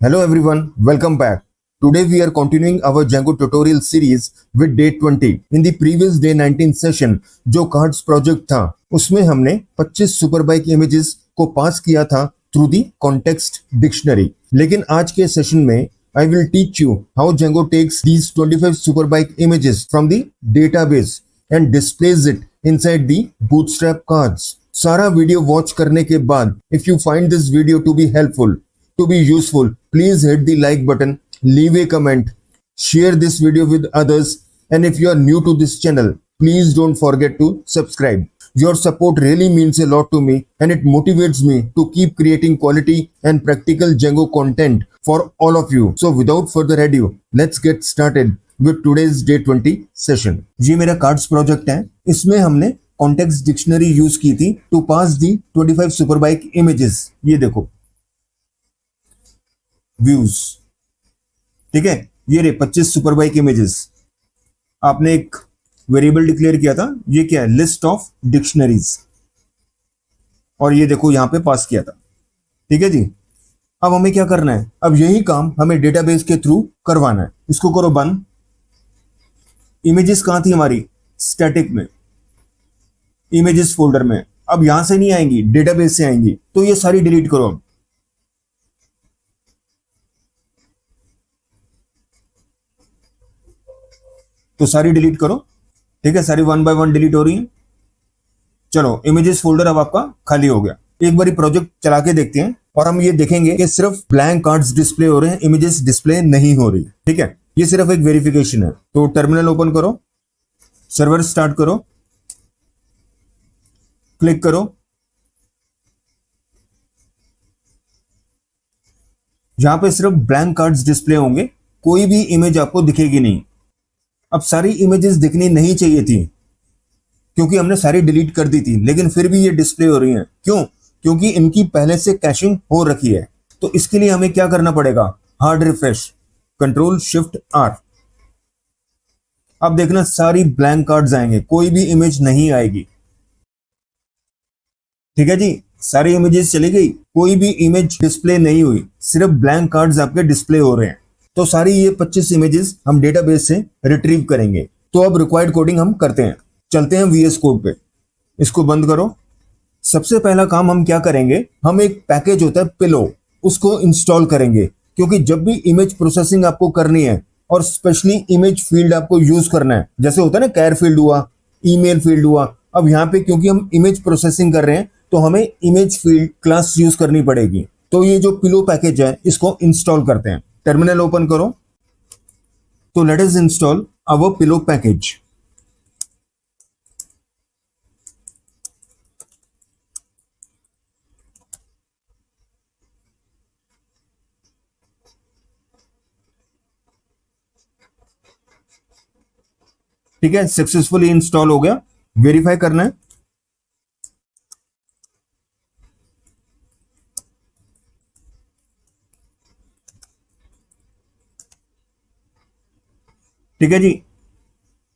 Hello everyone, welcome back. Today we are continuing our Django tutorial series with day 20. In the previous day 19 session जो cards project था उसमें हमने 25 superbike images को पास किया था through the context dictionary. लेकिन आज के सेशन में I will teach you how Django takes these 25 superbike images from the database and displays it inside the bootstrap cards. सारा वीडियो वॉच करने के बाद if you find this video to be helpful, to be useful, please hit the like button, leave a comment, share this video with others, and if you are new to this channel, please don't forget to subscribe. Your support really means a lot to me and it motivates me to keep creating quality and practical Django content for all of you. So without further ado, let's get started with today's day 20 session. ये मेरा cards project है. इसमें हमने context dictionary use की थी to pass the 25 superbike images. ये देखो views, ठीक है. ये रे 25 सुपरबाइक इमेजेस. आपने एक वेरिएबल डिक्लेयर किया था, ये क्या है, लिस्ट ऑफ डिक्शनरीज, और ये देखो यहां पे पास किया था. ठीक है जी. अब हमें क्या करना है, अब यही काम हमें डेटाबेस के थ्रू करवाना है. इसको करो बंद. इमेजेस कहां थी हमारी, स्टैटिक में, इमेजेस फोल्डर में. अब यहां से नहीं आएंगी, डेटाबेस से आएंगी. तो ये सारी डिलीट करो. अब तो सारी डिलीट करो. ठीक है, सारी वन बाय वन डिलीट हो रही है. चलो, इमेजेस फोल्डर अब आपका खाली हो गया. एक बारी प्रोजेक्ट चला के देखते हैं और हम ये देखेंगे कि सिर्फ ब्लैंक कार्ड्स डिस्प्ले हो रहे हैं, इमेजेस डिस्प्ले नहीं हो रही. ठीक है, ये सिर्फ एक वेरिफिकेशन है. तो टर्मिनल ओपन करो, सर्वर स्टार्ट करो, क्लिक करो. यहां पे सिर्फ ब्लैंक कार्ड्स डिस्प्ले होंगे, कोई भी इमेज आपको दिखेगी नहीं. अब सारी इमेजेस दिखनी नहीं चाहिए थी क्योंकि हमने सारी डिलीट कर दी थी, लेकिन फिर भी ये डिस्प्ले हो रही हैं. क्यों? क्योंकि इनकी पहले से कैशिंग हो रखी है. तो इसके लिए हमें क्या करना पड़ेगा, hard refresh, control shift R. अब देखना सारी ब्लैंक कार्ड्स आएंगे, कोई भी इमेज नहीं आएगी. ठीक है जी, सारी इमेजेस चली गई, कोई भी इमेज डिस्प्ले नहीं हुई, सिर्फ ब्लैंक कार्ड्स आपके डिस्प्ले हो रहे हैं. तो सारी ये 25 इमेजेस हम डेटाबेस से रिट्रीव करेंगे. तो अब रिक्वायर्ड कोडिंग हम करते हैं. चलते हैं VS कोड पे. इसको बंद करो. सबसे पहला काम हम क्या करेंगे, हम एक पैकेज होता है पिलो, उसको इंस्टॉल करेंगे. क्योंकि जब भी इमेज प्रोसेसिंग आपको करनी है और स्पेशली इमेज फील्ड आपको यूज करना है, जैसे होता है ना कैर फील्ड हुआ, ईमेल फील्ड हुआ. अब यहाँ पे क्योंकि हम इमेज प्रोसेसिंग कर रहे हैं तो हमें इमेज फील्ड क्लास यूज करनी पड़ेगी. तो ये जो पिलो पैकेज है इसको इंस्टॉल करते हैं. टर्मिनल ओपन करो. तो let us install our pillow package. ठीक है, सक्सेसफुली इंस्टॉल हो गया. वेरीफाई करना है. ठीक है जी,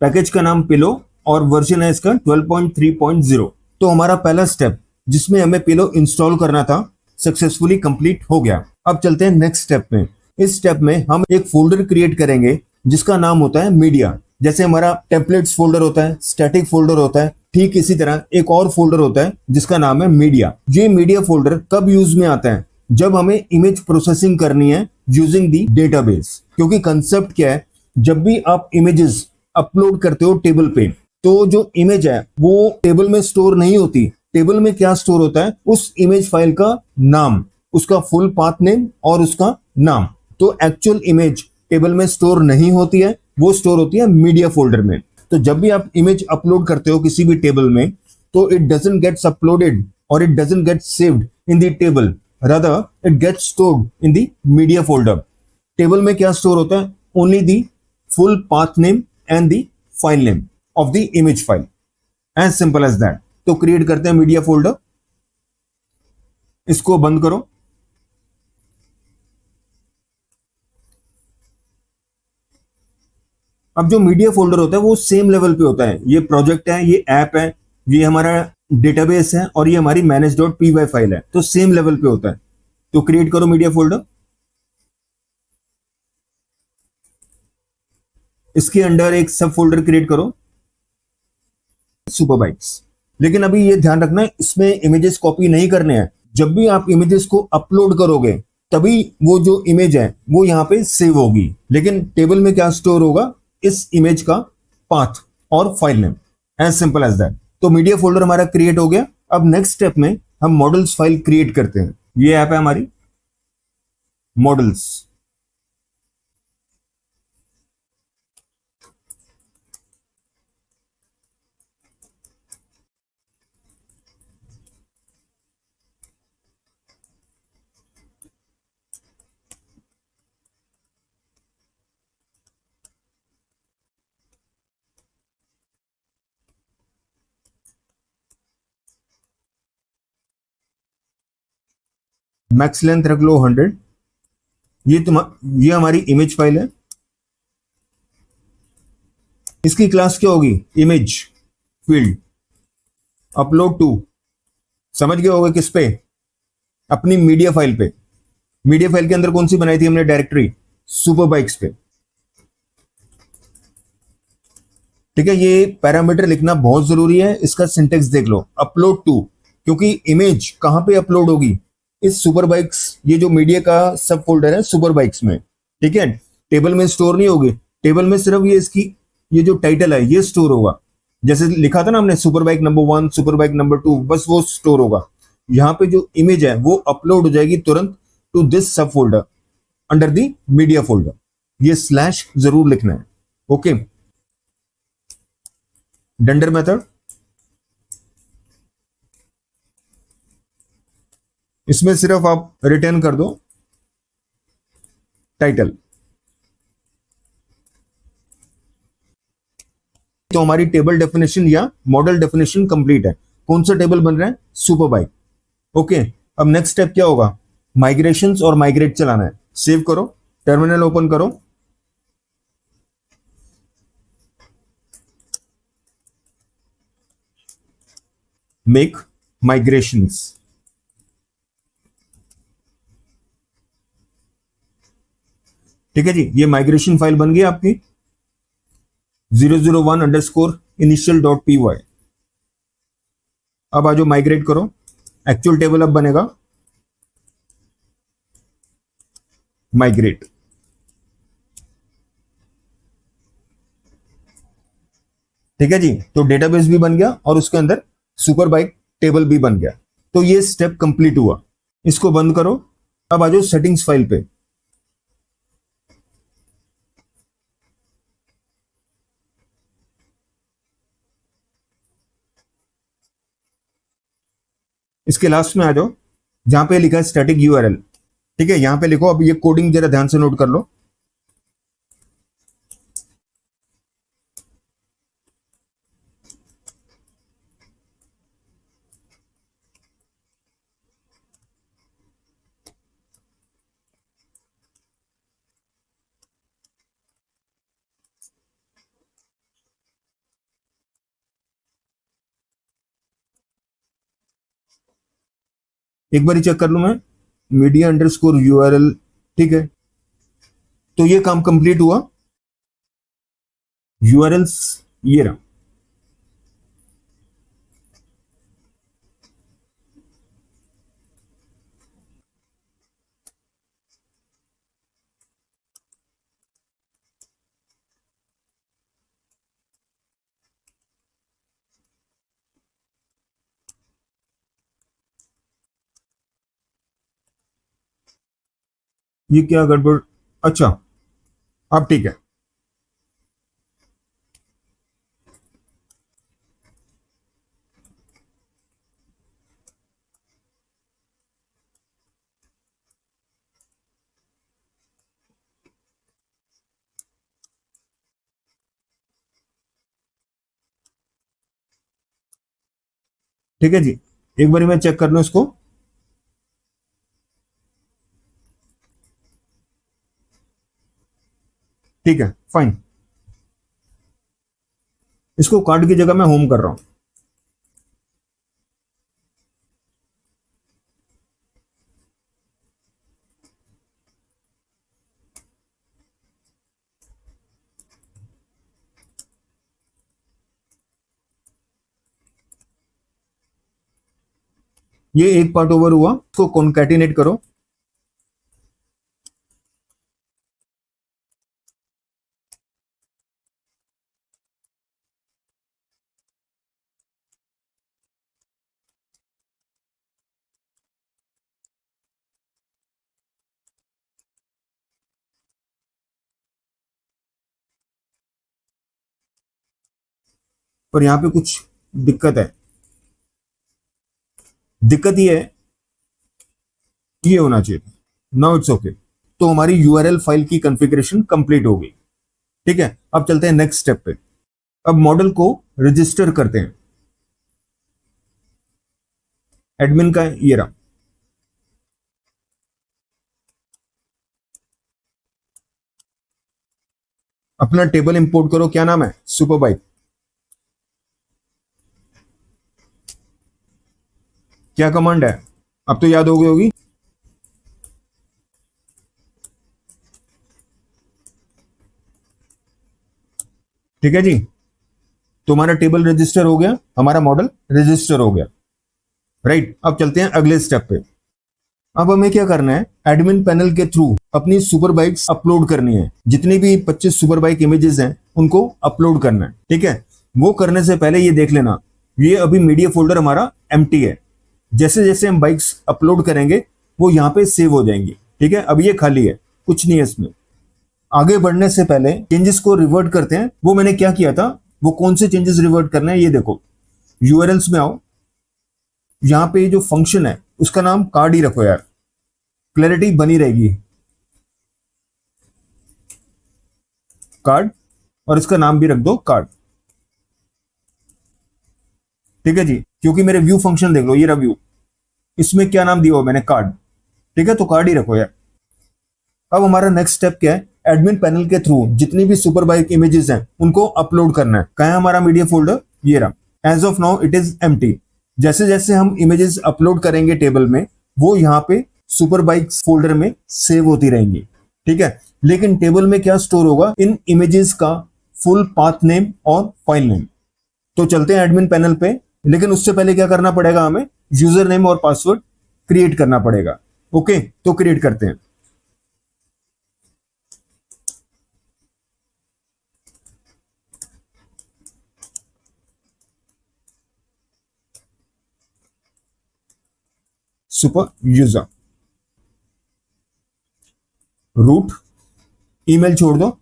पैकेज का नाम पिलो और वर्जन है इसका 12.3.0. तो हमारा पहला स्टेप जिसमें हमें पिलो इंस्टॉल करना था सक्सेसफुली कंप्लीट हो गया. अब चलते हैं नेक्स्ट स्टेप में. इस स्टेप में हम एक फोल्डर क्रिएट करेंगे जिसका नाम होता है मीडिया. जैसे हमारा टेम्पलेट्स फोल्डर होता है, स्टैटिक फोल्डर होता है, ठीक इसी तरह एक और फोल्डर होता है जिसका नाम है मीडिया. ये मीडिया फोल्डर कब यूज में आता है, जब हमें इमेज प्रोसेसिंग करनी है यूजिंग दी डेटाबेस. क्योंकि कंसेप्ट क्या है, जब भी आप इमेजेस अपलोड करते हो टेबल पे, तो जो इमेज है वो टेबल में स्टोर नहीं होती. टेबल में क्या स्टोर होता है, उस इमेज फाइल का नाम, उसका फुल पाथ नेम और उसका नाम. तो एक्चुअल इमेज टेबल में स्टोर नहीं होती है, वो स्टोर होती है मीडिया फोल्डर में. तो जब भी आप इमेज अपलोड करते हो किसी भी टेबल में, तो इट डजंट गेट्स अपलोडेड और it doesn't get saved in the table, rather it gets stored in the media folder. Table में क्या स्टोर होता है, only the full path name and the file name of the image file. As simple as that. तो create करते हैं media folder. इसको बंद करो. अब जो मीडिया फोल्डर होता है वो सेम लेवल पे होता है. ये प्रोजेक्ट है, ये ऐप है, ये हमारा डेटाबेस है और ये हमारी manage.py फाइल है. तो सेम लेवल पे होता है. तो क्रिएट करो मीडिया फोल्डर. इसके अंडर एक सब फोल्डर क्रिएट करो, सुपर बाइक्स। लेकिन अभी ये ध्यान रखना है, इसमें इमेजेस कॉपी नहीं करने हैं। जब भी आप इमेजेस को अपलोड करोगे तभी वो जो इमेज है वो यहाँ पे सेव होगी। लेकिन टेबल में क्या स्टोर होगा, इस इमेज का पाथ और file name, as simple as that. तो मीडिया फोल्डर हमारा क्रिएट हो गया। अब नेक्स्ट स्टेप में हम मॉडल्स फाइल क्रिएट करते हैं। ये ऐप है हमारी मॉडल्स। मैक्स लेंथ रख लो 100। ये हमारी इमेज फाइल है। इसकी क्लास क्या होगी, इमेज फील्ड। अपलोड टू, समझ गए होगे किस पे, अपनी मीडिया फाइल पे। मीडिया फाइल के अंदर कौन सी बनाई थी हमने डायरेक्टरी, सुपर बाइक्स पे। ठीक है, ये पैरामीटर लिखना बहुत जरूरी है। इसका सिंटेक्स देख लो, अपलोड टू, क्योंकि इमेज कहां पे अपलोड होगी, इस सुपर बाइक्स, ये जो मीडिया का सब फोल्डर है सुपर बाइक्स में। ठीक है, टेबल में स्टोर नहीं होगी। टेबल में सिर्फ ये इसकी, ये जो टाइटल है ये स्टोर होगा। जैसे लिखा था ना हमने, super bike number 1, super bike number 2, बस वो स्टोर होगा। यहाँ पे जो इमेज है वो अपलोड हो जाएगी तुरंत टू दिस सब folder under the media folder. ये स्लैश जरूर लिखना है। ओके, डंडर मेथड, इसमें सिर्फ आप रिटर्न कर दो टाइटल। तो हमारी टेबल डेफिनेशन या मॉडल डेफिनेशन कंप्लीट है। कौन सा टेबल बन रहा है, सुपर बाइक। ओके, अब नेक्स्ट स्टेप क्या होगा, माइग्रेशंस और माइग्रेट चलाना है। सेव करो, टर्मिनल ओपन करो, मेक माइग्रेशंस। ठीक है जी, ये माइग्रेशन फाइल बन गई आपकी 001_initial.py। अब आज माइग्रेट करो, एक्चुअल टेबल अब बनेगा माइग्रेट। ठीक है जी, तो डेटाबेस भी बन गया और उसके अंदर सुपर बाइक टेबल भी बन गया। तो ये स्टेप कंप्लीट हुआ। इसको बंद करो। अब आ जाओ सेटिंग्स फाइल पे। इसके लास्ट में आ जाओ जहां पे लिखा है स्टैटिक यूआरएल। ठीक है, यहां पे लिखो। अब ये कोडिंग जरा ध्यान से नोट कर लो। एक बार चेक कर लू मैं, media_url। ठीक है, तो ये काम कंप्लीट हुआ। यूआरएल्स ये रहा। ये क्या गड़बड़, अच्छा, अब ठीक है। ठीक है जी, एक बार मैं चेक कर लूं इसको। ठीक है, फाइन। इसको कार्ड की जगह मैं होम कर रहा हूं। ये एक पार्ट ओवर हुआ, इसको कॉन्कैटिनेट करो। पर यहाँ पे कुछ दिक्कत है। दिक्कत ये है, ये होना चाहिए। Now it's okay. तो हमारी यूआरएल फाइल की कॉन्फ़िगरेशन कंप्लीट हो गई। ठीक है, अब चलते हैं नेक्स्ट स्टेप पे। अब मॉडल को रजिस्टर करते हैं। एडमिन का ये रहा। अपना टेबल इंपोर्ट करो, क्या नाम है, सुपरबाइक। क्या कमांड है, अब तो याद हो गई होगी। ठीक है जी, तो हमारा टेबल रजिस्टर हो गया, हमारा मॉडल रजिस्टर हो गया। राइट, अब चलते हैं अगले स्टेप पे। अब हमें क्या करना है, एडमिन पैनल के थ्रू अपनी सुपर बाइक्स अपलोड करनी है। जितनी भी 25 सुपर बाइक इमेजेस हैं उनको अपलोड करना है। ठीक है, वो करने से पहले ये देख लेना, ये अभी मीडिया फोल्डर हमारा एम्प्टी है। जैसे जैसे हम बाइक्स अपलोड करेंगे वो यहाँ पे सेव हो जाएंगी। ठीक है, अब ये खाली है, कुछ नहीं है इसमें। आगे बढ़ने से पहले चेंजेस को रिवर्ट करते हैं। वो मैंने क्या किया था, वो कौन से चेंजेस रिवर्ट करने हैं ये देखो। यूआरएल्स में आओ, यहाँ पे जो फंक्शन है उसका नाम कार्ड ही रखो यार, क्लैरिटी बनी रहेगी। कार्ड, और इसका नाम भी रख दो कार्ड। ठीक है जी, क्योंकि मेरे व्यू फंक्शन देख लो, ये रहा व्यू, इसमें क्या नाम दिया हुआ मैंने, कार्ड। ठीक है, तो कार्ड ही रखो यार। अब हमारा नेक्स्ट स्टेप क्या है, एडमिन पैनल के थ्रू जितनी भी सुपर बाइक इमेजेस हैं उनको अपलोड करना है। कहाँ है हमारा मीडिया फोल्डर, ये रहा। As of now it is empty. जैसे जैसे हम इमेजेस अपलोड करेंगे टेबल में, वो यहाँ पे सुपर बाइक्स फोल्डर में सेव होती रहेंगी। ठीक है, लेकिन टेबल में क्या स्टोर होगा, इन इमेजेस का फुल पाथ नेम और फाइल नेम। तो चलते हैं एडमिन पैनल पे, लेकिन उससे पहले क्या करना पड़ेगा, हमें यूजर नेम और पासवर्ड क्रिएट करना पड़ेगा। ओके, तो क्रिएट करते हैं। सुपर यूजर, रूट, ईमेल छोड़ दो।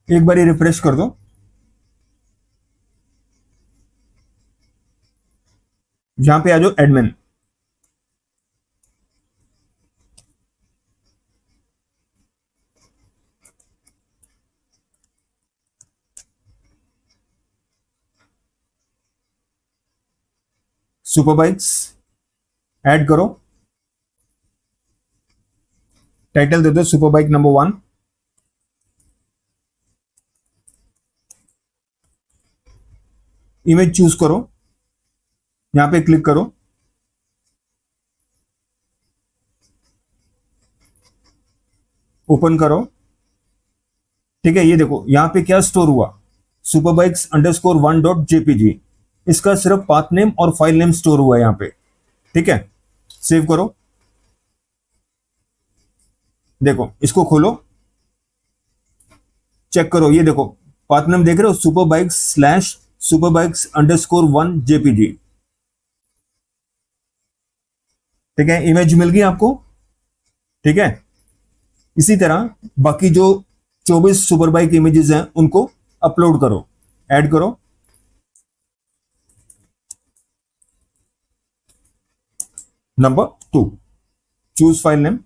एक बार रिफ्रेश कर दो। यहां पे आ जाओ एडमिन। सुपर बाइक्स ऐड करो, टाइटल दे दो super bike number 1। Image choose करो, यहां पे क्लिक करो, ओपन करो। ठीक है, ये देखो यहां पे क्या स्टोर हुआ, सुपर बाइक्स अंडरस्कोर 1.jpg। इसका सिर्फ पाथ नेम और फाइल नेम स्टोर हुआ है यहाँ पे। ठीक है, सेव करो। देखो इसको खोलो, चेक करो, ये देखो पाथ नेम देख रहे हो, super bikes slash super bikes underscore 1 jpg। ठीक है, इमेज मिल गई आपको। ठीक है, इसी तरह बाकी जो 24 सुपर बाइक इमेजेस हैं उनको अपलोड करो, ऐड करो। Number 2, choose file name,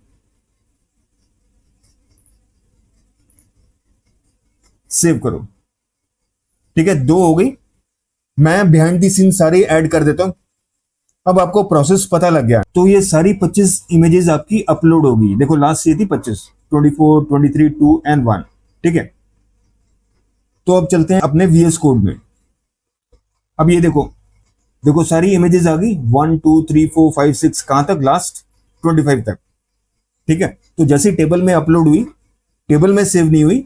save करो। ठीक है, 2 हो गई। मैं बिहाइंड दी सीन सारी ऐड कर देता हूं। अब आपको प्रोसेस पता लग गया, तो ये सारी 25 इमेजेस आपकी अपलोड होगी। देखो लास्ट ये थी 25, 24, 23, 2 एंड 1। ठीक है, तो अब चलते हैं अपने वीएस कोड में। अब ये देखो, देखो सारी इमेजेस आ गई, 1 2 3 4 5 6, कहां तक, लास्ट 25 तक। ठीक है, तो जैसे टेबल में अपलोड हुई, टेबल में सेव नहीं हुई,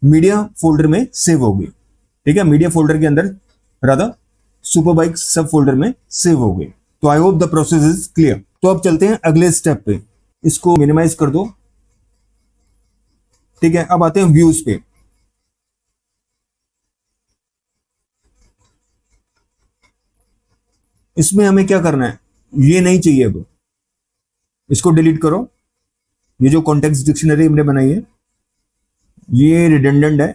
मीडिया फोल्डर में सेव होगी। ठीक है, मीडिया फोल्डर के अंदर राधा सुपरबाइक सब फोल्डर में सेव हो गई। तो I hope the process is clear. तो अब चलते हैं अगले स्टेप पे, इसको मिनिमाइज कर दो। ठीक है, अब आते हैं व्यूज पे। इसमें हमें क्या करना है, ये नहीं चाहिए, अब इसको डिलीट करो। ये जो कॉन्टेक्स्ट डिक्शनरी हमने बनाई है ये रिडंडेंट है,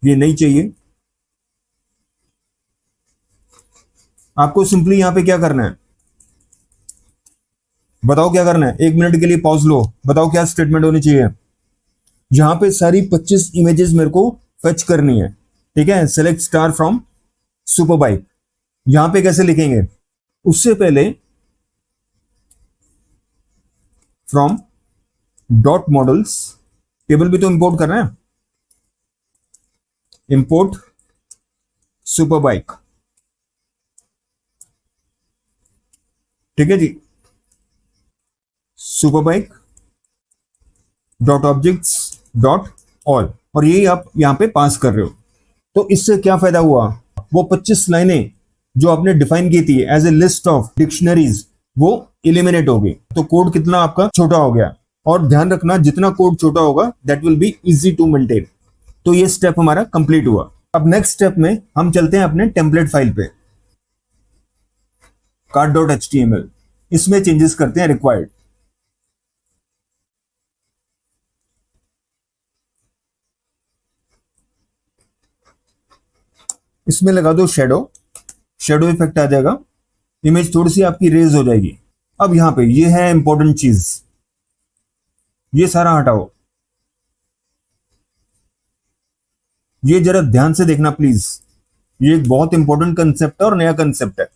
ये नहीं चाहिए। आपको सिंपली यहां पे क्या करना है, बताओ क्या करना है, 1 मिनट के लिए पॉज लो, बताओ क्या स्टेटमेंट होनी चाहिए। यहां पे सारी 25 इमेजेस मेरे को फेच करनी है। ठीक है, सेलेक्ट स्टार फ्रॉम सुपरबाइक। यहां पे कैसे लिखेंगे, उससे पहले फ्रॉम डॉट मॉडल्स, टेबल भी तो इंपोर्ट करना है, इंपोर्ट सुपरबाइक। ठीक है जी, superbike dot objects dot all, और यही आप यहां पे पास कर रहे हो। तो इससे क्या फायदा हुआ, वो 25 लाइनें जो आपने डिफाइन की थी as a list of dictionaries वो एलिमिनेट हो गई। तो कोड कितना आपका छोटा हो गया, और ध्यान रखना जितना कोड छोटा होगा that will be easy to maintain. तो ये स्टेप हमारा कंप्लीट हुआ। अब नेक्स्ट स्टेप में हम चलते हैं अपने टेम्पलेट फाइल पे, cart.html। इसमें चेंजेस करते हैं रिक्वायर्ड। इसमें लगा दो शेडो, शेडो इफेक्ट आ जाएगा, इमेज थोड़ी सी आपकी रेज हो जाएगी। अब यहां पे ये है इंपॉर्टेंट चीज, ये सारा हटाओ, ये जरा ध्यान से देखना प्लीज, ये एक बहुत इंपॉर्टेंट कंसेप्ट है और नया कंसेप्ट है।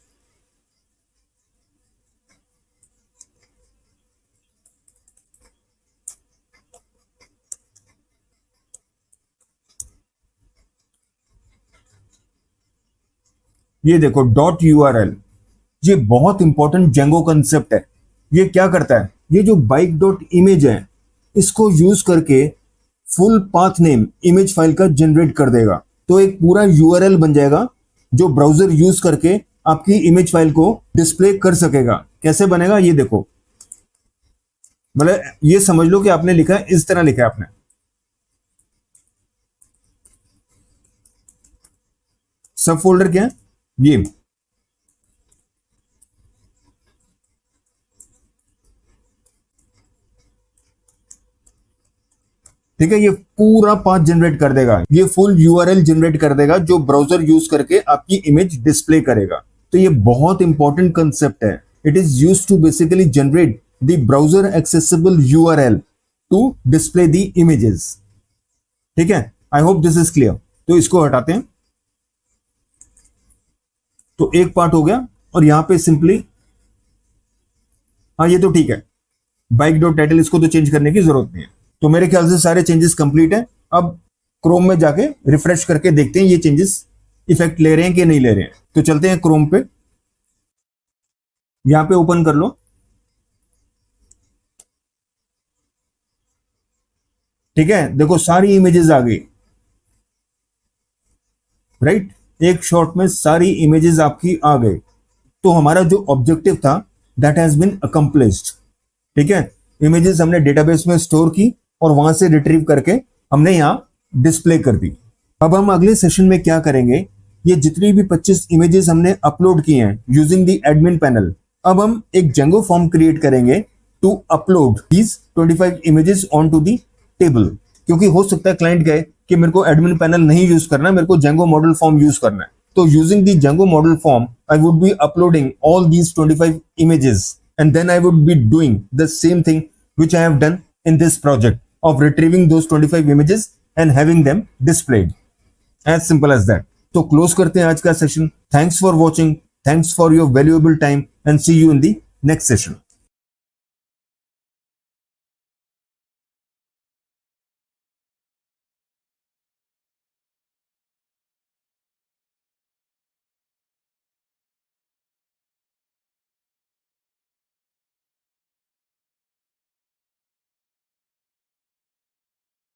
ये देखो डॉट यूआरएल, ये बहुत इंपॉर्टेंट जेंगो कंसेप्ट है। ये क्या करता है, ये जो बाइक डॉट इमेज है इसको यूज करके full path name image file का जनरेट कर देगा। तो एक पूरा यूआरएल बन जाएगा जो ब्राउजर यूज करके आपकी इमेज फाइल को डिस्प्ले कर सकेगा। कैसे बनेगा ये देखो, मतलब ये समझ लो कि आपने लिखा है, इस तरह लिखा है आपने, सब फोल्डर क्या है ये, ठीक है, ये पूरा पाथ जनरेट कर देगा, ये फुल यूआरएल जनरेट कर देगा जो ब्राउजर यूज करके आपकी इमेज डिस्प्ले करेगा। तो ये बहुत इंपॉर्टेंट कंसेप्ट है। It is used to basically generate the browser accessible URL to display the images. ठीक है, I hope this is clear. तो इसको हटाते हैं। तो एक पार्ट हो गया, और यहां पे सिंपली, हाँ ये तो ठीक है, बाइक डॉट टाइटल इसको तो चेंज करने की जरूरत नहीं है। तो मेरे ख्याल से सारे चेंजेस कंप्लीट है। अब क्रोम में जाके रिफ्रेश करके देखते हैं ये चेंजेस इफेक्ट ले रहे हैं कि नहीं ले रहे हैं। तो चलते हैं क्रोम पे, यहां पे ओपन कर लो। ठीक है, देखो सारी इमेजेस आ गई, राइट, एक शॉट में सारी इमेजेस आपकी आ गई। तो हमारा जो ऑब्जेक्टिव था दैट हैज बीन अकम्प्लिश्ड। ठीक है, इमेजेस हमने डेटाबेस में स्टोर की और वहां से रिट्रीव करके हमने यहां डिस्प्ले कर दी। अब हम अगले सेशन में क्या करेंगे, ये जितनी भी 25 इमेजेस हमने अपलोड की हैं यूजिंग द एडमिन पैनल, अब हम एक जेंगो फॉर्म क्रिएट करेंगे to upload these 25 images on to the table. क्योंकि हो सकता है क्लाइंट कहे कि मेरे को एडमिन पैनल नहीं यूज करना, मेरे को जेंगो मॉडल फॉर्म यूज करना है। तो using the Django model form I would be uploading all these 25 images, and then I would be doing the same thing which I have done in this project of retrieving those 25 images and having them displayed. As simple as that. तो close करते हैं आज का session. Thanks for watching, thanks for your valuable time, and see you in the next session.